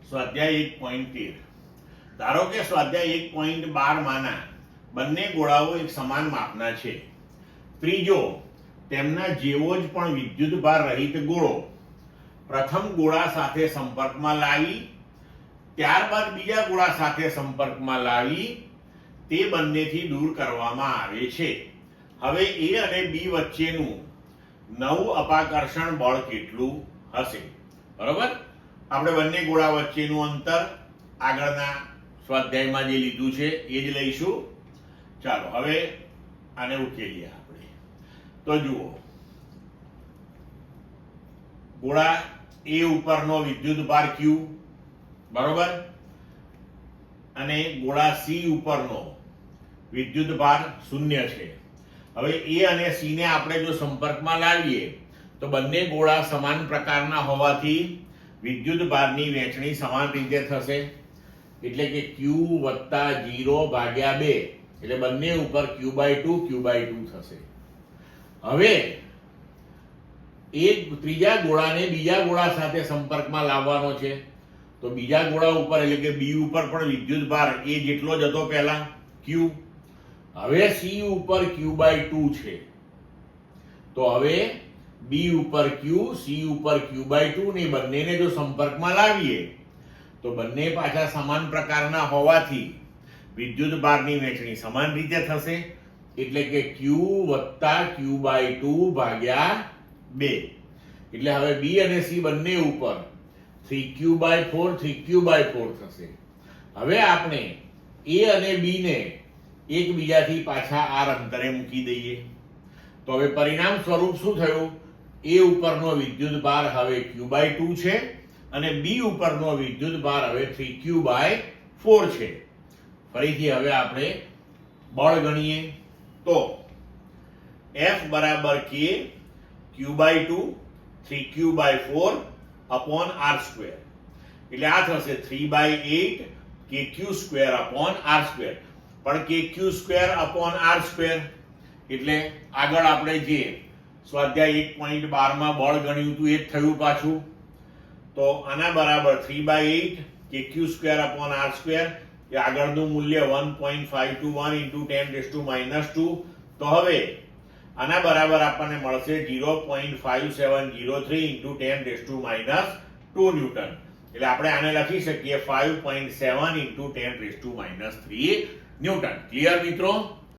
સ્વાધ્યાય 1.13 ધારો કે સ્વાધ્યાય 1.12 માના બંને ગોળાઓ એક સમાન માપના છે. ત્રીજો તેમના જેવો જ પણ વિદ્યુતભાર રહિત ગોળો પ્રથમ ગોળા સાથે સંપર્કમાં લાવી ત્યારબાદ બીજા ગોળા સાથે સંપર્કમાં લાવી તે બંનેથી દૂર કરવામાં આવે છે. હવે એ અને બી વચ્ચેનું નવું અપાકર્ષણ બળ કેટલું હશે? બરોબર, આપણે બંને ગોળા વચ્ચેનું અંતર આગળના સ્વાધ્યાયમાં જે લીધું છે એ જ લઈશું. ચાલો હવે આને ઉકેલીએ આપણે. તો જુઓ, ગોળા એ ઉપરનો વિદ્યુતભાર Q, બરોબર, અને ગોળા સી ઉપરનો વિદ્યુતભાર 0 છે. હવે એ અને સી ને આપણે જો સંપર્કમાં લાવીએ તો બંને ગોળા સમાન પ્રકારના હોવાથી વિદ્યુતભારની વહેંચણી સમાન રીતે થશે. એટલે કે Q વત્તા 0 ભાગ્યા 2 એટલે બંને ઉપર Q/2 થશે. હવે એક ત્રીજા ગોળાને બીજા ગોળા સાથે સંપર્કમાં લાવવાનો છે તો બીજા ગોળા ઉપર એટલે કે બી ઉપર પણ વિદ્યુતભાર એ જેટલો જ હતો પહેલા Q. હવે સી ઉપર Q/2 છે તો હવે બી ઉપર Q, સી ઉપર Q/2 ને બંનેને જો સંપર્કમાં લાવીએ તો બંને પાછા સમાન પ્રકારના હોવાથી વિદ્યુતભારની વહેંચણી સમાન રીતે થશે. એટલે કે Q વત્તા Q/2 ભાગ્યા 2 એટલે હવે બી અને સી બંને ઉપર 3Q/4 થશે. હવે આપણે એ અને બી ને એકબીજાથી પાછા આર અંતરે મૂકી દઈએ તો હવે પરિણામ સ્વરૂપ શું થયું? એ ઉપરનો વિદ્યુતભાર હવે Q/2 છે અને બી ઉપરનો વિદ્યુતભાર હવે 3Q/4 છે. ફરીથી હવે આપણે બળ ગણીએ તો F બરાબર K Q/2 3Q/4 upon R². એટલે આ થશે 3/8 KQ² upon R². પણ KQ² upon R² એટલે આગળ આપણે જે સ્વાધ્યાય 1.12 બળ ગણ્યું હતું એ જ થયું પાછું. તો આના બરાબર 3/8 KQ² upon R² એ આગળનું મૂલ્ય 1.521 × 10⁻². તો હવે આના બરાબર આપણને મળશે 0.5703 × 10⁻² ન્યૂટન. એટલે આપણે આને લખી શકીએ 5.7 × 10⁻³ ન્યૂટન. ક્લિયર મિત્રો?